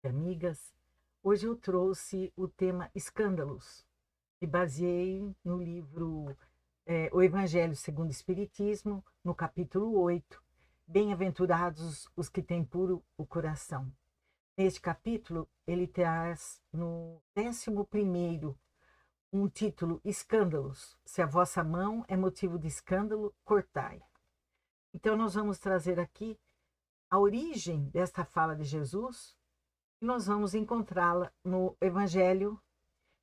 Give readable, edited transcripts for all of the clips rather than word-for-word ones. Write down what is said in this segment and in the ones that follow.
e amigas. Hoje eu trouxe o tema escândalos. Me baseei no livro O Evangelho segundo o Espiritismo, no capítulo 8. Bem-aventurados os que têm puro o coração. Neste capítulo, ele traz no 11º um título: Escândalos. Se a vossa mão é motivo de escândalo, cortai. Então nós vamos trazer aqui a origem desta fala de Jesus, e nós vamos encontrá-la no Evangelho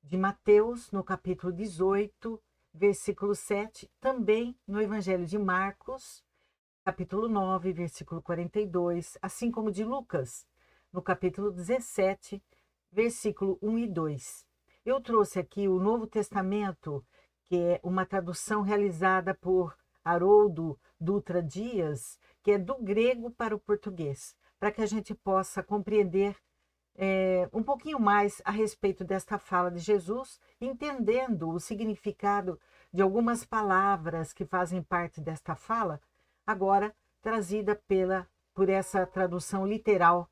de Mateus, no capítulo 18, versículo 7, também no Evangelho de Marcos, capítulo 9, versículo 42, assim como de Lucas, no capítulo 17, versículo 1 e 2. Eu trouxe aqui o Novo Testamento, que é uma tradução realizada por Haroldo Dutra Dias, que é do grego para o português, para que a gente possa compreender um pouquinho mais a respeito desta fala de Jesus, entendendo o significado de algumas palavras que fazem parte desta fala, agora trazida por essa tradução literal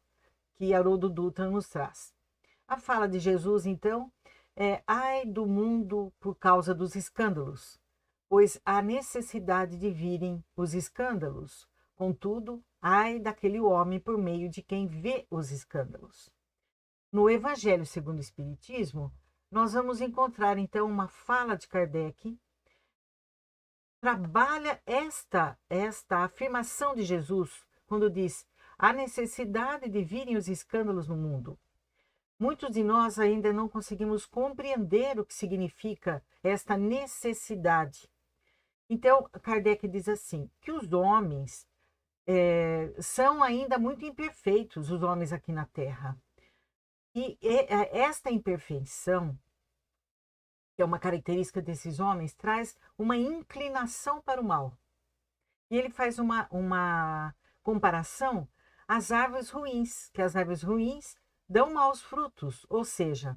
que Haroldo Dutra nos traz. A fala de Jesus, então, é: ai do mundo por causa dos escândalos, pois há necessidade de virem os escândalos. Contudo, ai daquele homem por meio de quem vê os escândalos. No Evangelho segundo o Espiritismo, nós vamos encontrar, então, uma fala de Kardec, trabalha esta afirmação de Jesus, quando diz: há necessidade de virem os escândalos no mundo. Muitos de nós ainda não conseguimos compreender o que significa esta necessidade. Então, Kardec diz assim, que os homens são ainda muito imperfeitos, os homens aqui na Terra. E esta imperfeição, que é uma característica desses homens, traz uma inclinação para o mal. E ele faz uma comparação às árvores ruins, que as árvores ruins dão maus frutos, ou seja,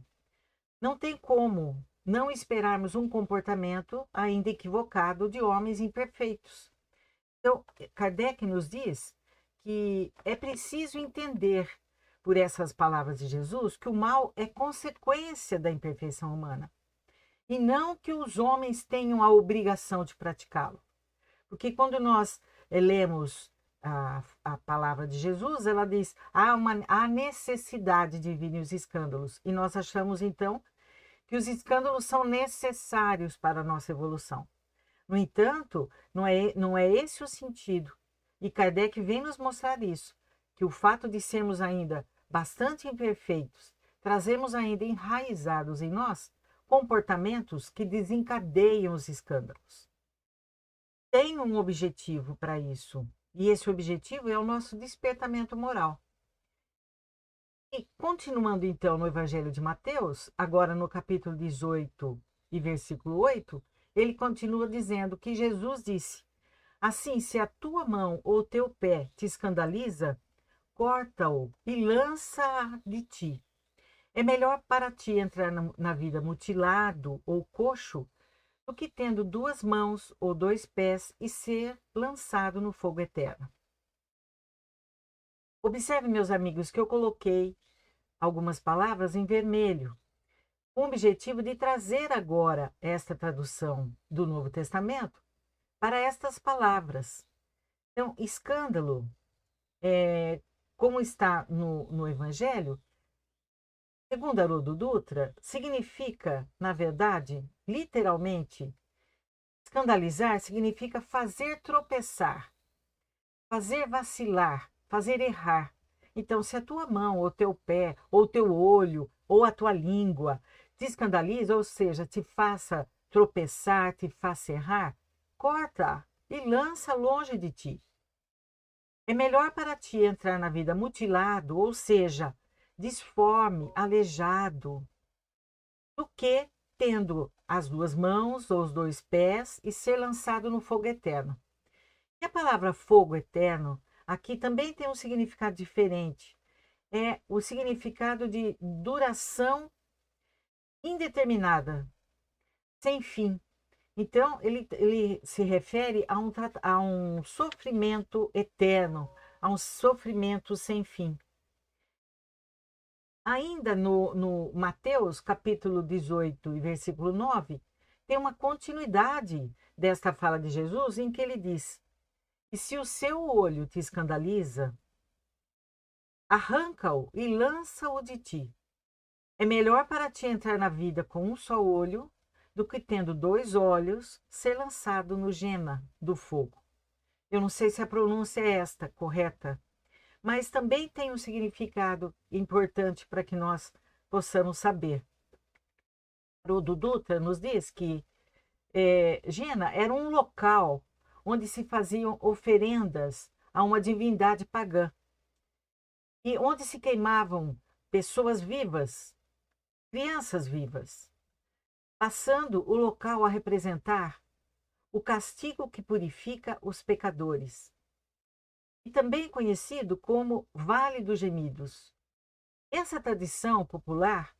não tem como não esperarmos um comportamento ainda equivocado de homens imperfeitos. Então, Kardec nos diz que é preciso entender, por essas palavras de Jesus, que o mal é consequência da imperfeição humana, e não que os homens tenham a obrigação de praticá-lo. Porque quando nós lemos a palavra de Jesus, ela diz: há necessidade de virem os escândalos. E nós achamos, então, que os escândalos são necessários para a nossa evolução. No entanto, não é esse o sentido. E Kardec vem nos mostrar isso, que o fato de sermos ainda bastante imperfeitos, trazemos ainda enraizados em nós comportamentos que desencadeiam os escândalos. Tem um objetivo para isso, e esse objetivo é o nosso despertamento moral. E continuando então no Evangelho de Mateus, agora no capítulo 18 e versículo 8, ele continua dizendo que Jesus disse: assim, se a tua mão ou teu pé te escandaliza, corta-o e lança de ti. É melhor para ti entrar na vida mutilado ou coxo do que tendo 2 mãos ou 2 pés e ser lançado no fogo eterno. Observe, meus amigos, que eu coloquei algumas palavras em vermelho, com o objetivo de trazer agora esta tradução do Novo Testamento para estas palavras. Então, escândalo, como está no Evangelho, segundo Haroldo Dutra, significa, na verdade, literalmente, escandalizar significa fazer tropeçar, fazer vacilar, fazer errar. Então, se a tua mão, ou teu pé, ou teu olho, ou a tua língua te escandaliza, ou seja, te faça tropeçar, te faça errar, corta e lança longe de ti. É melhor para ti entrar na vida mutilado, ou seja, disforme, aleijado, do que tendo as 2 mãos ou os 2 pés e ser lançado no fogo eterno. E a palavra fogo eterno aqui também tem um significado diferente. É o significado de duração indeterminada, sem fim. Então, ele se refere a um sofrimento eterno, a um sofrimento sem fim. Ainda no Mateus, capítulo 18 e versículo 9, tem uma continuidade desta fala de Jesus, em que ele diz: e se o seu olho te escandaliza, arranca-o e lança-o de ti. É melhor para ti entrar na vida com um só olho, do que tendo dois olhos, ser lançado no gena do fogo. Eu não sei se a pronúncia é esta correta, mas também tem um significado importante para que nós possamos saber. Haroldo Dutra nos diz que Gena era um local onde se faziam oferendas a uma divindade pagã e onde se queimavam pessoas vivas, crianças vivas, passando o local a representar o castigo que purifica os pecadores. E também conhecido como Vale dos Gemidos. Essa tradição popular,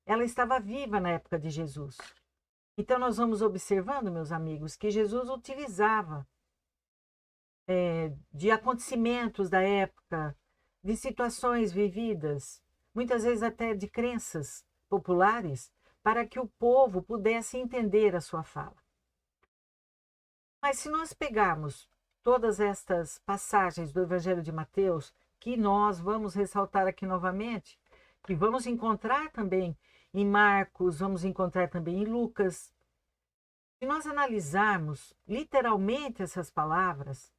ela estava viva na época de Jesus. Então nós vamos observando, meus amigos, que Jesus utilizava de acontecimentos da época, de situações vividas, muitas vezes até de crenças populares, para que o povo pudesse entender a sua fala. Mas se nós pegarmos todas estas passagens do Evangelho de Mateus, que nós vamos ressaltar aqui novamente, que vamos encontrar também em Marcos, vamos encontrar também em Lucas. Se nós analisarmos literalmente essas palavras,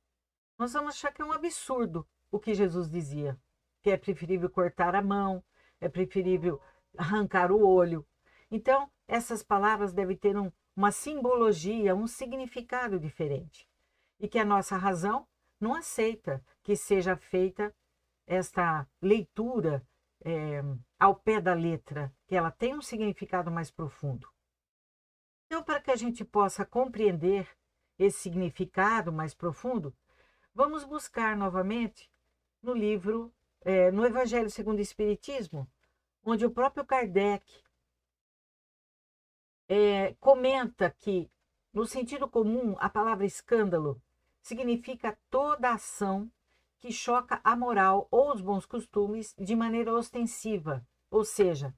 nós vamos achar que é um absurdo o que Jesus dizia, que é preferível cortar a mão, é preferível arrancar o olho. Então, essas palavras devem ter uma simbologia, um significado diferente. E que a nossa razão não aceita que seja feita esta leitura ao pé da letra, que ela tem um significado mais profundo. Então, para que a gente possa compreender esse significado mais profundo, vamos buscar novamente no livro, no Evangelho segundo o Espiritismo, onde o próprio Kardec comenta que, no sentido comum, a palavra escândalo significa toda ação que choca a moral ou os bons costumes de maneira ostensiva, ou seja,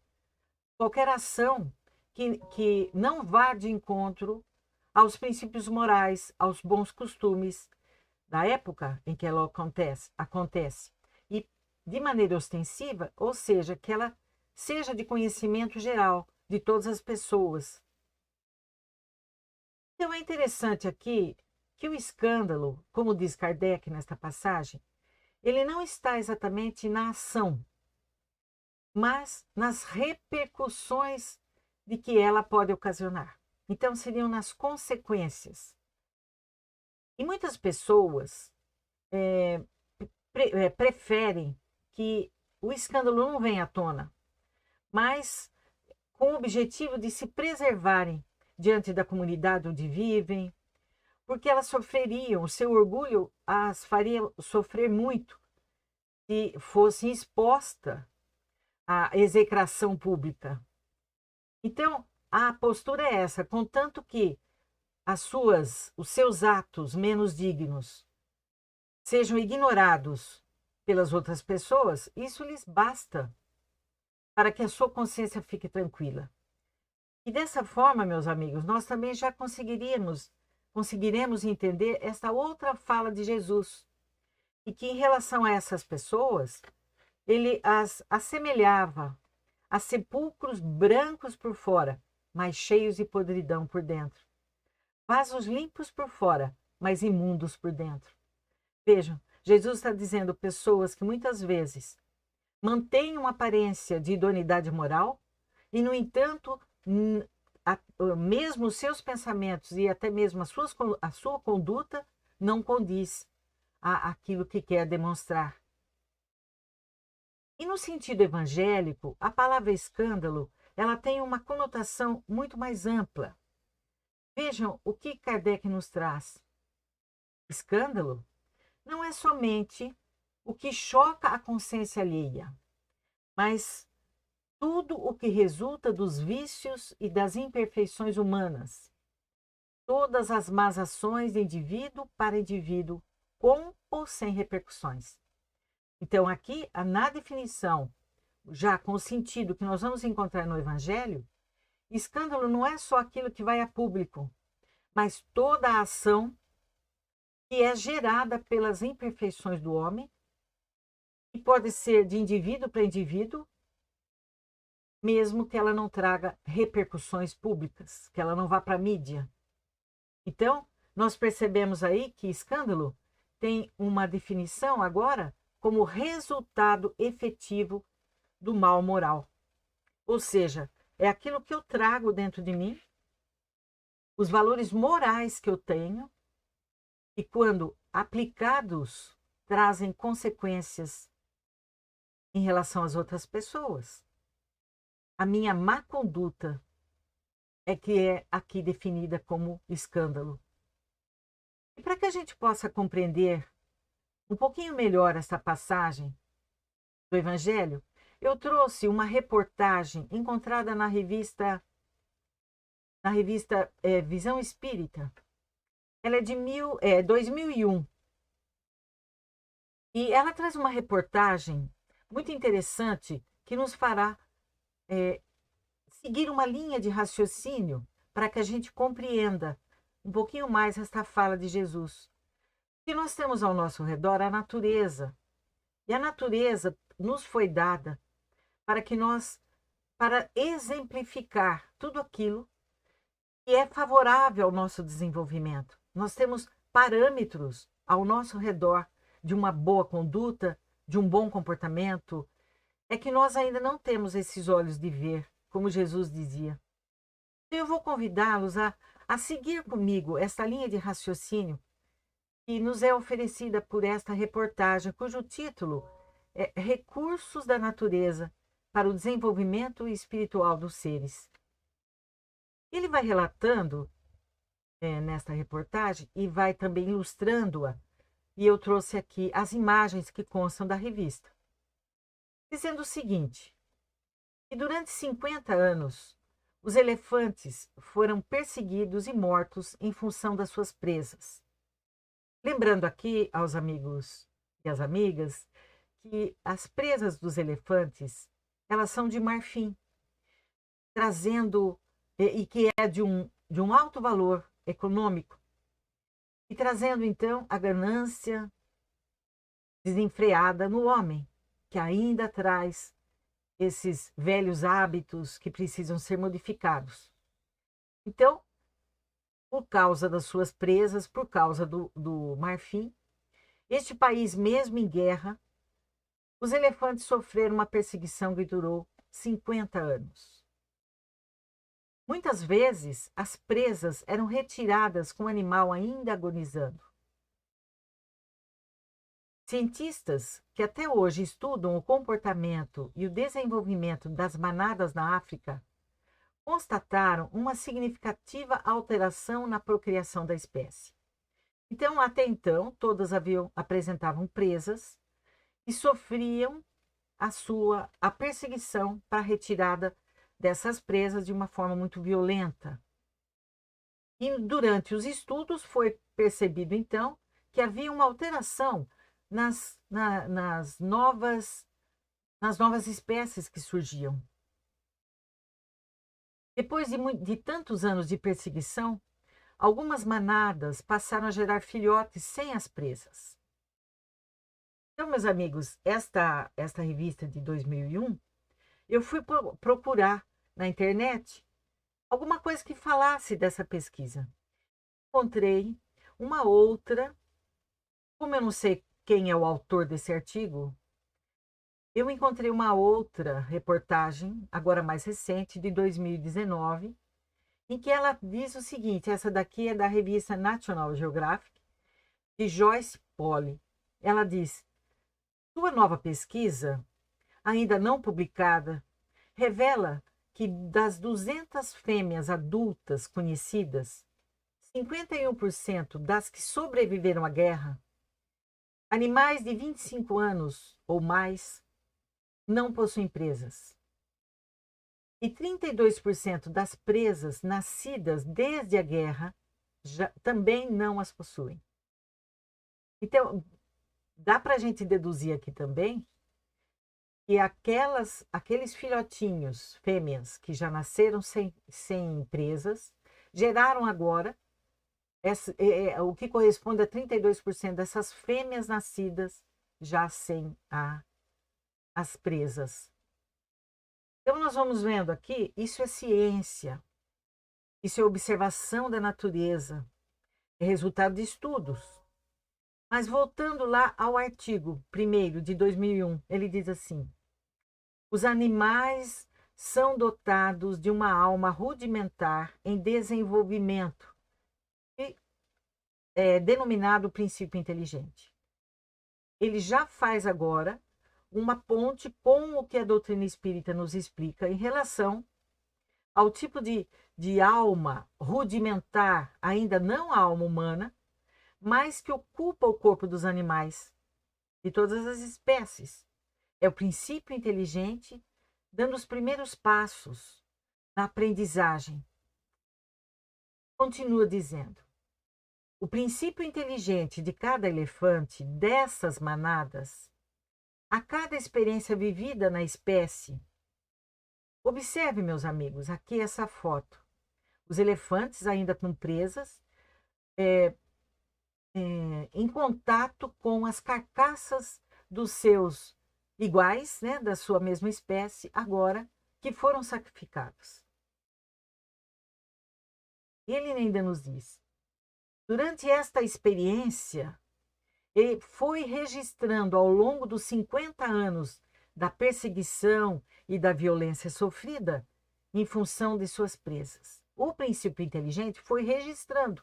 qualquer ação que não vá de encontro aos princípios morais, aos bons costumes da época em que ela acontece. E de maneira ostensiva, ou seja, que ela seja de conhecimento geral de todas as pessoas. Então é interessante aqui que o escândalo, como diz Kardec nesta passagem, ele não está exatamente na ação, mas nas repercussões de que ela pode ocasionar. Então seriam nas consequências. E muitas pessoas preferem que o escândalo não venha à tona, mas com o objetivo de se preservarem diante da comunidade onde vivem, porque elas sofreriam, o seu orgulho as faria sofrer muito se fosse exposta à execração pública. Então, a postura é essa, contanto que os seus atos menos dignos sejam ignorados pelas outras pessoas, isso lhes basta para que a sua consciência fique tranquila. E dessa forma, meus amigos, nós também já conseguiremos entender esta outra fala de Jesus, e que em relação a essas pessoas, ele as assemelhava a sepulcros brancos por fora, mas cheios de podridão por dentro. Vasos limpos por fora, mas imundos por dentro. Vejam, Jesus está dizendo pessoas que muitas vezes mantêm uma aparência de idoneidade moral e, no entanto, mesmo os seus pensamentos e até mesmo a sua conduta não condiz àquilo que quer demonstrar. E no sentido evangélico, a palavra escândalo, ela tem uma conotação muito mais ampla. Vejam o que Kardec nos traz. Escândalo não é somente o que choca a consciência alheia, mas tudo o que resulta dos vícios e das imperfeições humanas. Todas as más ações de indivíduo para indivíduo, com ou sem repercussões. Então, aqui, na definição já com o sentido que nós vamos encontrar no Evangelho, escândalo não é só aquilo que vai a público, mas toda a ação que é gerada pelas imperfeições do homem, e pode ser de indivíduo para indivíduo, mesmo que ela não traga repercussões públicas, que ela não vá para a mídia. Então, nós percebemos aí que escândalo tem uma definição agora como resultado efetivo do mal moral. Ou seja, é aquilo que eu trago dentro de mim, os valores morais que eu tenho, e quando aplicados, trazem consequências em relação às outras pessoas. A minha má conduta é que é aqui definida como escândalo. E para que a gente possa compreender um pouquinho melhor essa passagem do Evangelho, eu trouxe uma reportagem encontrada na revista Visão Espírita. Ela é de 2001. E ela traz uma reportagem muito interessante que nos fará seguir uma linha de raciocínio para que a gente compreenda um pouquinho mais esta fala de Jesus. O que nós temos ao nosso redor é a natureza. E a natureza nos foi dada para exemplificar tudo aquilo que é favorável ao nosso desenvolvimento. Nós temos parâmetros ao nosso redor de uma boa conduta, de um bom comportamento. É que nós ainda não temos esses olhos de ver, como Jesus dizia. Eu vou convidá-los a seguir comigo esta linha de raciocínio que nos é oferecida por esta reportagem, cujo título é Recursos da Natureza para o Desenvolvimento Espiritual dos Seres. Ele vai relatando nesta reportagem e vai também ilustrando-a, e eu trouxe aqui as imagens que constam da revista, dizendo o seguinte, que durante 50 anos, os elefantes foram perseguidos e mortos em função das suas presas. Lembrando aqui aos amigos e às amigas que as presas dos elefantes, elas são de marfim, trazendo, e que é de um alto valor econômico, e trazendo então a ganância desenfreada no homem, que ainda traz esses velhos hábitos que precisam ser modificados. Então, por causa das suas presas, por causa do marfim, este país, mesmo em guerra, os elefantes sofreram uma perseguição que durou 50 anos. Muitas vezes, as presas eram retiradas com o animal ainda agonizando. Cientistas que até hoje estudam o comportamento e o desenvolvimento das manadas na África constataram uma significativa alteração na procriação da espécie. Então, até então, todas apresentavam presas e sofriam a perseguição para a retirada dessas presas de uma forma muito violenta. E durante os estudos foi percebido, então, que havia uma alteração nas novas espécies que surgiam. Depois de tantos anos de perseguição, algumas manadas passaram a gerar filhotes sem as presas. Então, meus amigos, esta revista de 2001, eu fui procurar na internet alguma coisa que falasse dessa pesquisa. Encontrei uma outra, como eu não sei quem é o autor desse artigo, eu encontrei uma outra reportagem, agora mais recente, de 2019, em que ela diz o seguinte, essa daqui é da revista National Geographic, de Joyce Polly. Ela diz, sua nova pesquisa, ainda não publicada, revela que das 200 fêmeas adultas conhecidas, 51% das que sobreviveram à guerra, animais de 25 anos ou mais, não possuem presas. E 32% das presas nascidas desde a guerra também não as possuem. Então, dá para a gente deduzir aqui também que aqueles filhotinhos fêmeas que já nasceram sem presas, geraram agora o que corresponde a 32% dessas fêmeas nascidas já sem as presas. Então, nós vamos vendo aqui, isso é ciência, isso é observação da natureza, é resultado de estudos. Mas voltando lá ao artigo 1º de 2001, ele diz assim: os animais são dotados de uma alma rudimentar em desenvolvimento, e é denominado princípio inteligente. Ele já faz agora uma ponte com o que a doutrina espírita nos explica em relação ao tipo de alma rudimentar, ainda não a alma humana, mas que ocupa o corpo dos animais, de todas as espécies. É o princípio inteligente dando os primeiros passos na aprendizagem. Continua dizendo: o princípio inteligente de cada elefante dessas manadas, a cada experiência vivida na espécie. Observe, meus amigos, aqui essa foto. Os elefantes ainda com presas, em contato com as carcaças dos seus iguais, né, da sua mesma espécie, agora que foram sacrificados. Ele ainda nos diz: durante esta experiência, ele foi registrando ao longo dos 50 anos da perseguição e da violência sofrida em função de suas presas. O princípio inteligente foi registrando,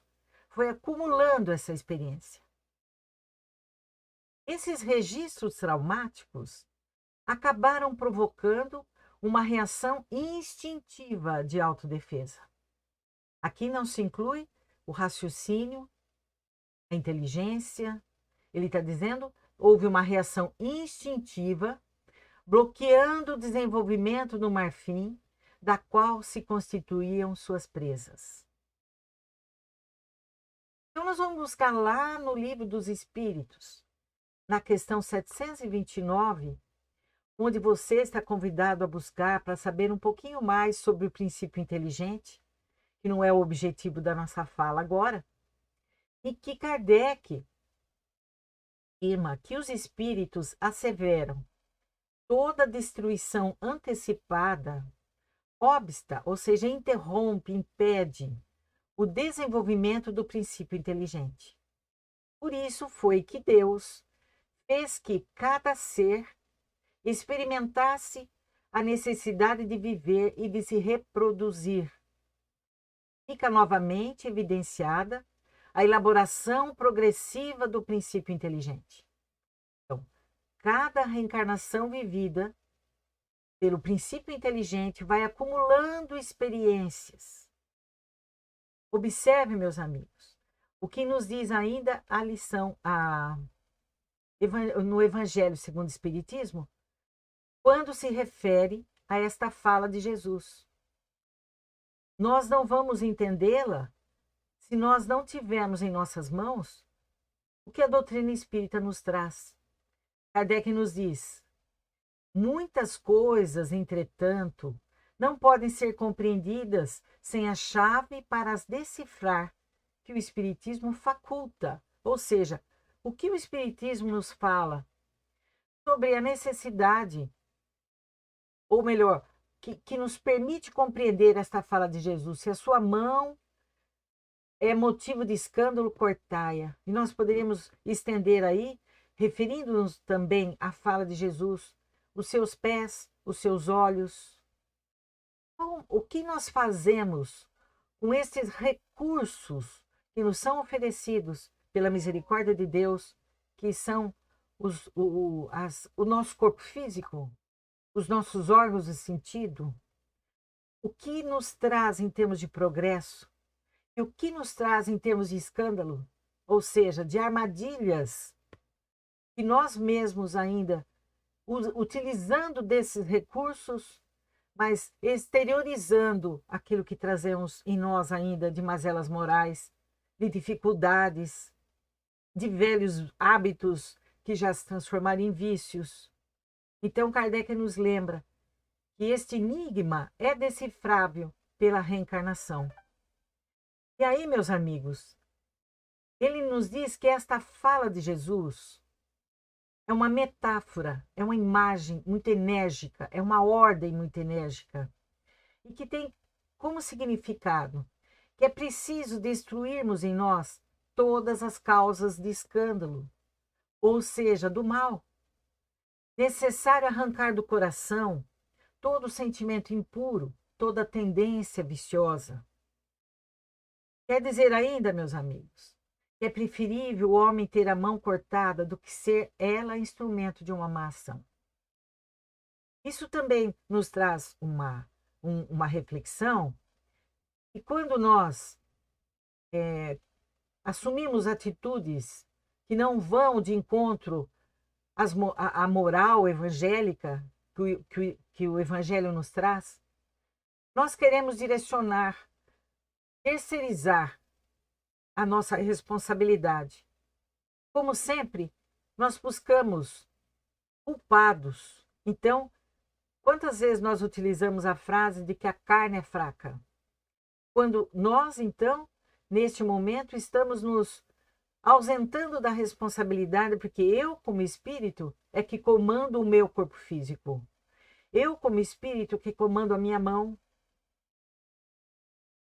foi acumulando essa experiência. Esses registros traumáticos acabaram provocando uma reação instintiva de autodefesa. Aqui não se inclui o raciocínio, a inteligência. Ele está dizendo, houve uma reação instintiva, bloqueando o desenvolvimento do marfim, da qual se constituíam suas presas. Então, nós vamos buscar lá no Livro dos Espíritos, na questão 729, onde você está convidado a buscar para saber um pouquinho mais sobre o princípio inteligente, que não é o objetivo da nossa fala agora, e que Kardec afirma que os espíritos asseveram toda destruição antecipada obsta, ou seja, interrompe, impede o desenvolvimento do princípio inteligente. Por isso foi que Deus fez que cada ser experimentasse a necessidade de viver e de se reproduzir. Fica novamente evidenciada a elaboração progressiva do princípio inteligente. Então, cada reencarnação vivida pelo princípio inteligente vai acumulando experiências. Observe, meus amigos, o que nos diz ainda a lição no Evangelho segundo o Espiritismo, quando se refere a esta fala de Jesus. Nós não vamos entendê-la se nós não tivermos em nossas mãos o que a doutrina espírita nos traz. Kardec nos diz: muitas coisas, entretanto, não podem ser compreendidas sem a chave para as decifrar que o Espiritismo faculta. Ou seja, o que o Espiritismo nos fala sobre a necessidade, ou melhor, que nos permite compreender esta fala de Jesus. Se a sua mão é motivo de escândalo, cortai-a. E nós poderíamos estender aí, referindo-nos também à fala de Jesus, os seus pés, os seus olhos. Então, o que nós fazemos com esses recursos que nos são oferecidos pela misericórdia de Deus, que são o nosso corpo físico, os nossos órgãos de sentido? O que nos traz em termos de progresso? E o que nos traz em termos de escândalo? Ou seja, de armadilhas que nós mesmos ainda, utilizando desses recursos, mas exteriorizando aquilo que trazemos em nós ainda de mazelas morais, de dificuldades, de velhos hábitos que já se transformaram em vícios. Então, Kardec nos lembra que este enigma é decifrável pela reencarnação. E aí, meus amigos, ele nos diz que esta fala de Jesus é uma metáfora, é uma imagem muito enérgica, é uma ordem muito enérgica, e que tem como significado que é preciso destruirmos em nós todas as causas de escândalo, ou seja, do mal. Necessário arrancar do coração todo sentimento impuro, toda tendência viciosa. Quer dizer ainda, meus amigos, que é preferível o homem ter a mão cortada do que ser ela instrumento de uma má ação. Isso também nos traz uma reflexão, e quando nós assumimos atitudes que não vão de encontro à moral evangélica que o Evangelho nos traz, nós queremos direcionar, terceirizar a nossa responsabilidade. Como sempre, nós buscamos culpados. Então, quantas vezes nós utilizamos a frase de que a carne é fraca? Quando nós, então, neste momento, estamos nos ausentando da responsabilidade, porque eu, como espírito, é que comando o meu corpo físico. Eu, como espírito, que comando a minha mão,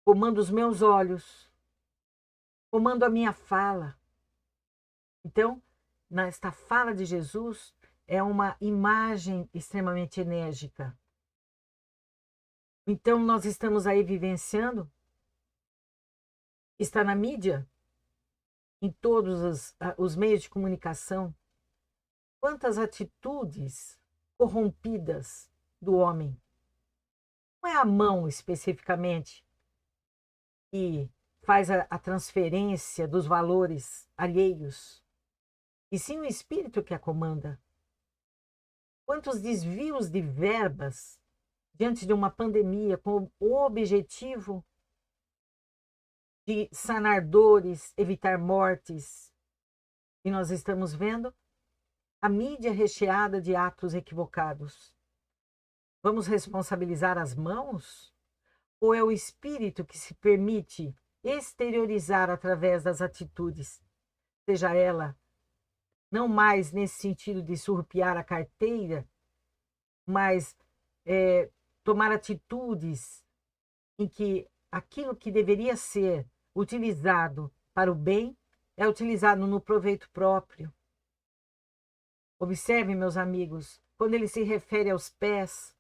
comando os meus olhos, comando a minha fala. Então, nesta fala de Jesus, é uma imagem extremamente enérgica. Então, nós estamos aí vivenciando, está na mídia, em todos os meios de comunicação, quantas atitudes corrompidas do homem. Não é a mão especificamente que faz a transferência dos valores alheios, e sim o espírito que a comanda. Quantos desvios de verbas diante de uma pandemia com o objetivo de sanar dores, evitar mortes. E nós estamos vendo a mídia recheada de atos equivocados. Vamos responsabilizar as mãos? Ou é o espírito que se permite exteriorizar através das atitudes? Seja ela não mais nesse sentido de surrupiar a carteira, mas tomar atitudes em que aquilo que deveria ser utilizado para o bem é utilizado no proveito próprio. Observe, meus amigos, quando ele se refere aos pés,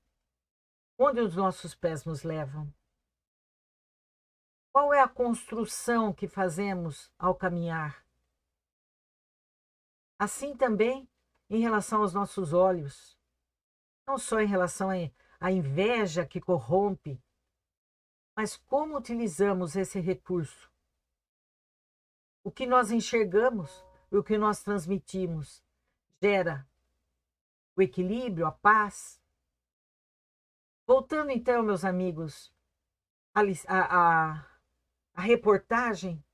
onde os nossos pés nos levam? Qual é a construção que fazemos ao caminhar? Assim também em relação aos nossos olhos, não só em relação à inveja que corrompe, mas como utilizamos esse recurso? O que nós enxergamos e o que nós transmitimos gera o equilíbrio, a paz? Voltando então, meus amigos, a reportagem,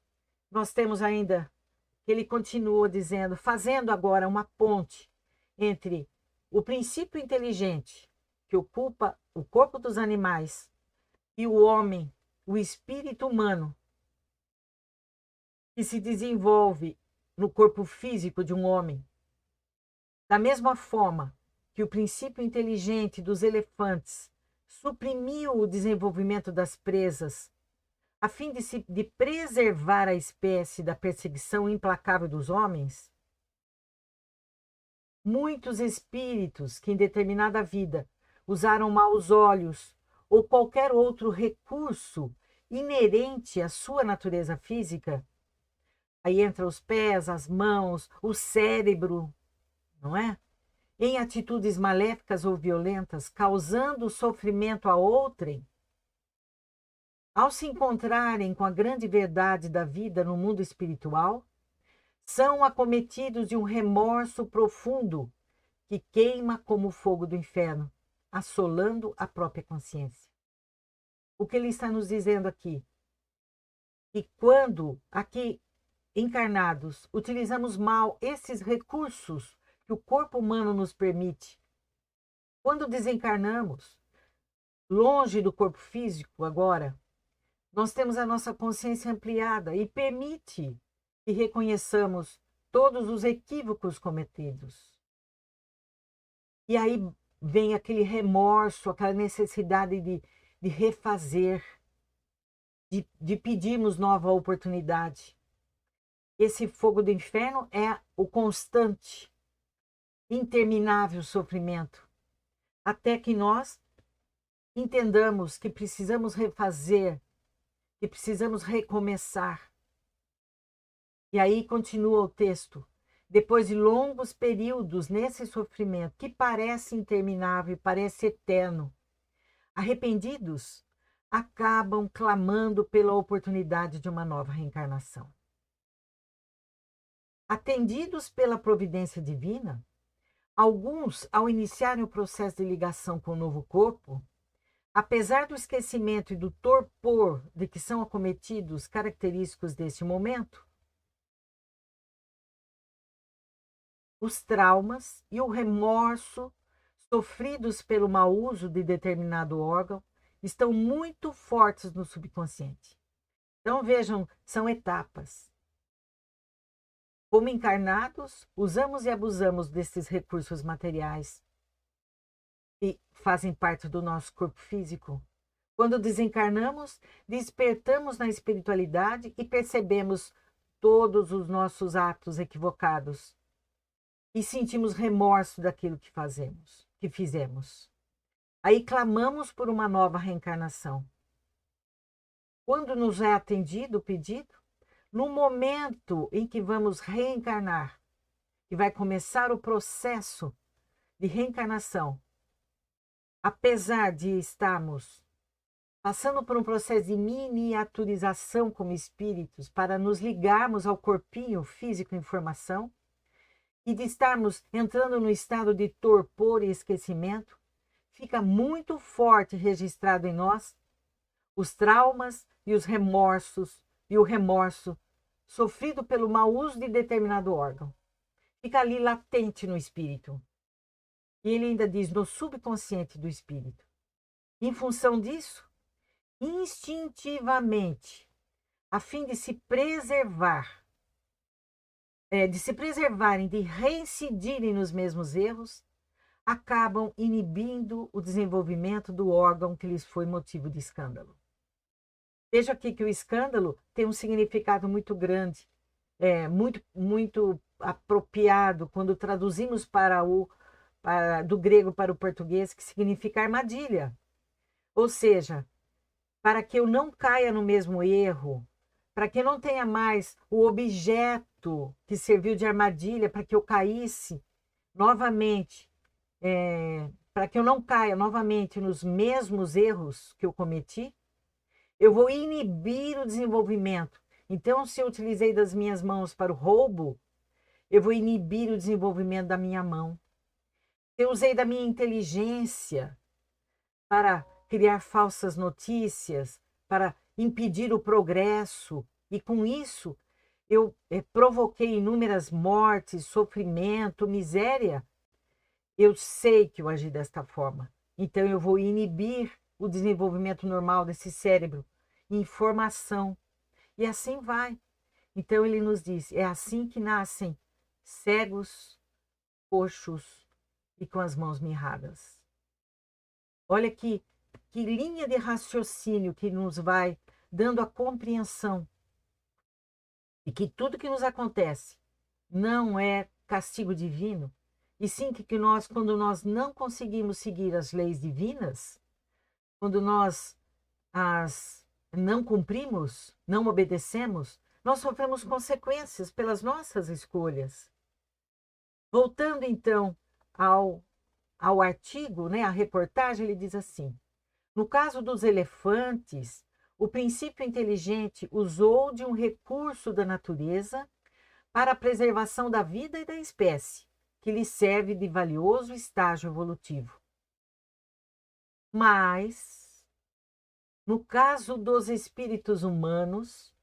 nós temos ainda que ele continua dizendo, fazendo agora uma ponte entre o princípio inteligente que ocupa o corpo dos animais e o homem, o espírito humano, que se desenvolve no corpo físico de um homem. Da mesma forma que o princípio inteligente dos elefantes suprimiu o desenvolvimento das presas, a fim de preservar a espécie da perseguição implacável dos homens, muitos espíritos que em determinada vida usaram maus olhos ou qualquer outro recurso inerente à sua natureza física, aí entra os pés, as mãos, o cérebro, não é? Em atitudes maléficas ou violentas, causando sofrimento a outrem, ao se encontrarem com a grande verdade da vida no mundo espiritual, são acometidos de um remorso profundo que queima como o fogo do inferno, assolando a própria consciência. O que ele está nos dizendo aqui? Que quando aqui encarnados utilizamos mal esses recursos que o corpo humano nos permite, Quando desencarnamos, longe do corpo físico agora, nós temos a nossa consciência ampliada e permite que reconheçamos todos os equívocos cometidos. E aí vem aquele remorso, aquela necessidade de refazer, de pedirmos nova oportunidade. Esse fogo do inferno é o constante, interminável sofrimento, até que nós entendamos que precisamos refazer, que precisamos recomeçar. E aí continua o texto. Depois de longos períodos nesse sofrimento, que parece interminável, parece eterno, arrependidos, acabam clamando pela oportunidade de uma nova reencarnação. Atendidos pela providência divina, alguns, ao iniciarem o processo de ligação com o novo corpo, apesar do esquecimento e do torpor de que são acometidos característicos deste momento, os traumas e o remorso sofridos pelo mau uso de determinado órgão estão muito fortes no subconsciente. Então, vejam, são etapas. Como encarnados, usamos e abusamos desses recursos materiais que fazem parte do nosso corpo físico. Quando desencarnamos, despertamos na espiritualidade e percebemos todos os nossos atos equivocados e sentimos remorso daquilo que fizemos. Aí clamamos por uma nova reencarnação. Quando nos é atendido o pedido, no momento em que vamos reencarnar, que vai começar o processo de reencarnação, apesar de estarmos passando por um processo de miniaturização como espíritos para nos ligarmos ao corpinho físico em formação, e de estarmos entrando no estado de torpor e esquecimento, fica muito forte registrado em nós os traumas e os remorsos, e o remorso sofrido pelo mau uso de determinado órgão. Fica ali latente no espírito. E ele ainda diz no subconsciente do espírito. Em função disso, instintivamente, a fim de se preservarem, de reincidirem nos mesmos erros, acabam inibindo o desenvolvimento do órgão que lhes foi motivo de escândalo. Veja aqui que o escândalo tem um significado muito grande, muito apropriado quando traduzimos do grego para o português, que significa armadilha. Ou seja, para que eu não caia no mesmo erro, para que eu não tenha mais o objeto que serviu de armadilha para que eu caísse novamente, para que eu não caia novamente nos mesmos erros que eu cometi, eu vou inibir o desenvolvimento. Então, se eu utilizei das minhas mãos para o roubo, eu vou inibir o desenvolvimento da minha mão. Se eu usei da minha inteligência para criar falsas notícias, para impedir o progresso, e com isso eu provoquei inúmeras mortes, sofrimento, miséria, eu sei que eu agi desta forma. Então eu vou inibir o desenvolvimento normal desse cérebro em formação. E assim vai. Então ele nos diz, é assim que nascem cegos, coxos e com as mãos mirradas. Olha que linha de raciocínio que nos vai dando a compreensão de que tudo que nos acontece não é castigo divino, e sim que nós, quando nós não conseguimos seguir as leis divinas, quando nós as não cumprimos, não obedecemos, nós sofremos consequências pelas nossas escolhas. Voltando então ao artigo, a reportagem, ele diz assim: no caso dos elefantes, o princípio inteligente usou de um recurso da natureza para a preservação da vida e da espécie, que lhe serve de valioso estágio evolutivo. Mas, no caso dos espíritos humanos,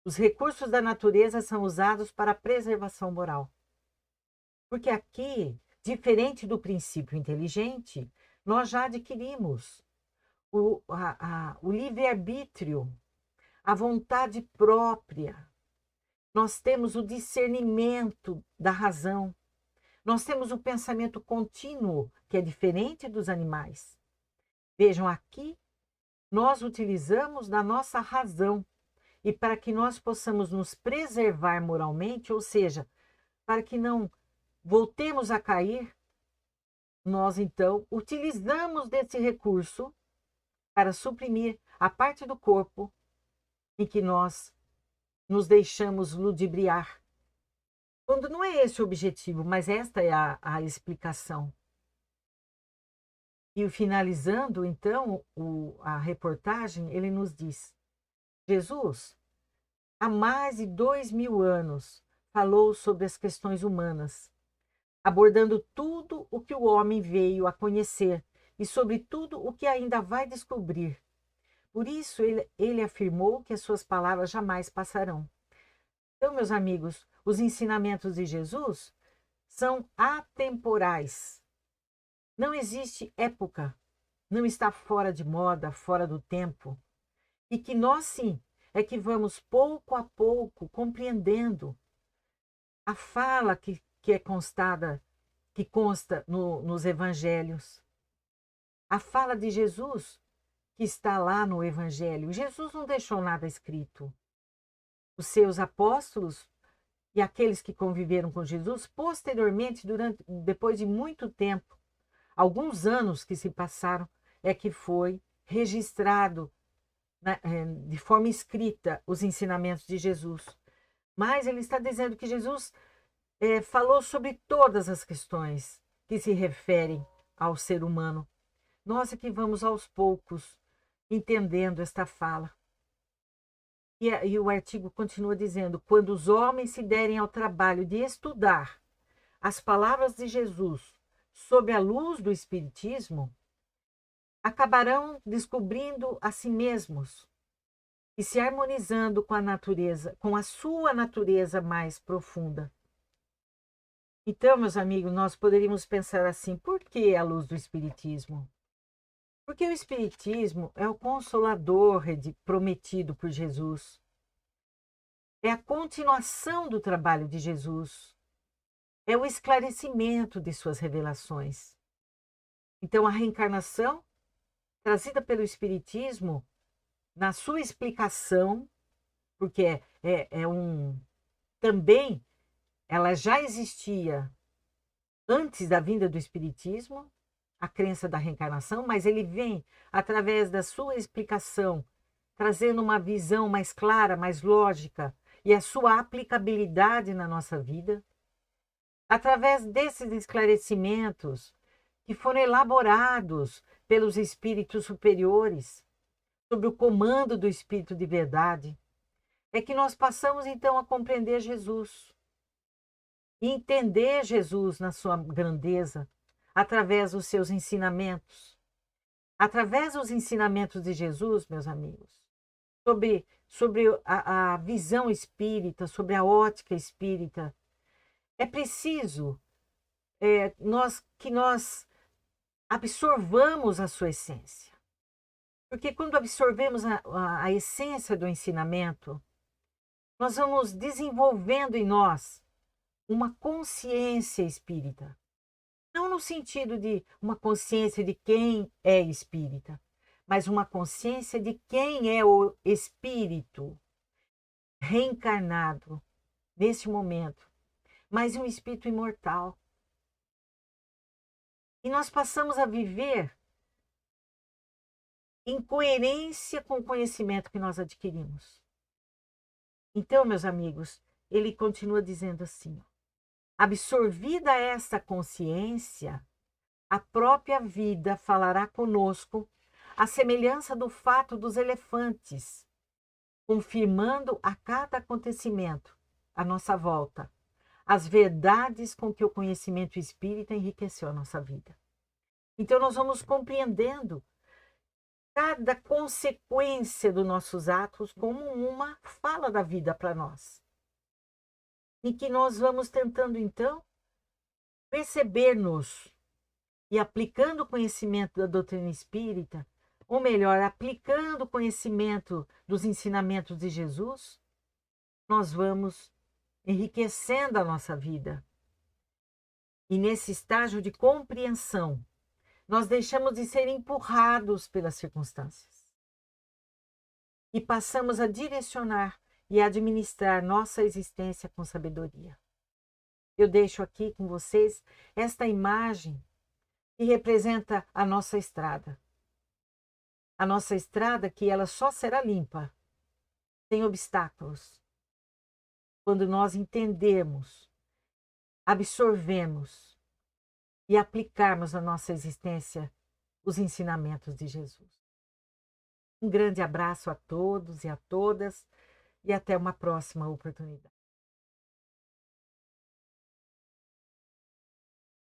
os recursos da natureza são usados para a preservação moral. Porque aqui Diferente do princípio inteligente, nós já adquirimos o livre-arbítrio, a vontade própria. Nós temos o discernimento da razão. Nós temos o pensamento contínuo, que é diferente dos animais. Vejam, aqui nós utilizamos da nossa razão. E para que nós possamos nos preservar moralmente, ou seja, para que não voltemos a cair, nós então utilizamos desse recurso para suprimir a parte do corpo em que nós nos deixamos ludibriar. Quando não é esse o objetivo, mas esta é a explicação. E finalizando, então, a reportagem, ele nos diz: Jesus, há mais de 2000 anos, falou sobre as questões humanas, abordando tudo o que o homem veio a conhecer e sobre tudo o que ainda vai descobrir. Por isso, ele afirmou que as suas palavras jamais passarão. Então, meus amigos, os ensinamentos de Jesus são atemporais. Não existe época, não está fora de moda, fora do tempo. E que nós, sim, é que vamos pouco a pouco compreendendo a fala que consta nos evangelhos. A fala de Jesus que está lá no evangelho. Jesus não deixou nada escrito. Os seus apóstolos e aqueles que conviveram com Jesus, posteriormente, depois de muito tempo, alguns anos que se passaram, é que foi registrado de forma escrita os ensinamentos de Jesus. Mas ele está dizendo que Jesus falou sobre todas as questões que se referem ao ser humano. Nós é que vamos aos poucos entendendo esta fala. E o artigo continua dizendo: quando os homens se derem ao trabalho de estudar as palavras de Jesus sob a luz do Espiritismo, acabarão descobrindo a si mesmos e se harmonizando com a natureza, com a sua natureza mais profunda. Então, meus amigos, nós poderíamos pensar assim: por que a luz do Espiritismo? Porque o Espiritismo é o consolador prometido por Jesus. É a continuação do trabalho de Jesus. É o esclarecimento de suas revelações. Então, a reencarnação, trazida pelo Espiritismo, na sua explicação, porque também ela já existia antes da vinda do Espiritismo, a crença da reencarnação, mas ele vem através da sua explicação, trazendo uma visão mais clara, mais lógica e a sua aplicabilidade na nossa vida. Através desses esclarecimentos que foram elaborados pelos espíritos superiores, sob o comando do Espírito de Verdade, é que nós passamos então a compreender Jesus e entender Jesus na sua grandeza, através dos seus ensinamentos. Através dos ensinamentos de Jesus, meus amigos, sobre a visão espírita, sobre a ótica espírita, é preciso que nós absorvamos a sua essência. Porque quando absorvemos a essência do ensinamento, nós vamos desenvolvendo em nós uma consciência espírita. Não no sentido de uma consciência de quem é espírita, mas uma consciência de quem é o espírito reencarnado nesse momento, mas um espírito imortal. E nós passamos a viver em coerência com o conhecimento que nós adquirimos. Então, meus amigos, ele continua dizendo assim: absorvida esta consciência, a própria vida falará conosco à semelhança do fato dos elefantes, confirmando a cada acontecimento à nossa volta as verdades com que o conhecimento espírita enriqueceu a nossa vida. Então nós vamos compreendendo cada consequência dos nossos atos como uma fala da vida para nós. E que nós vamos tentando, então, perceber-nos e aplicando o conhecimento da doutrina espírita, ou melhor, aplicando o conhecimento dos ensinamentos de Jesus, nós vamos enriquecendo a nossa vida. E nesse estágio de compreensão, nós deixamos de ser empurrados pelas circunstâncias e passamos a direcionar e administrar nossa existência com sabedoria. Eu deixo aqui com vocês esta imagem que representa a nossa estrada. A nossa estrada que ela só será limpa, sem obstáculos, quando nós entendermos, absorvemos e aplicarmos na nossa existência os ensinamentos de Jesus. Um grande abraço a todos e a todas e até uma próxima oportunidade.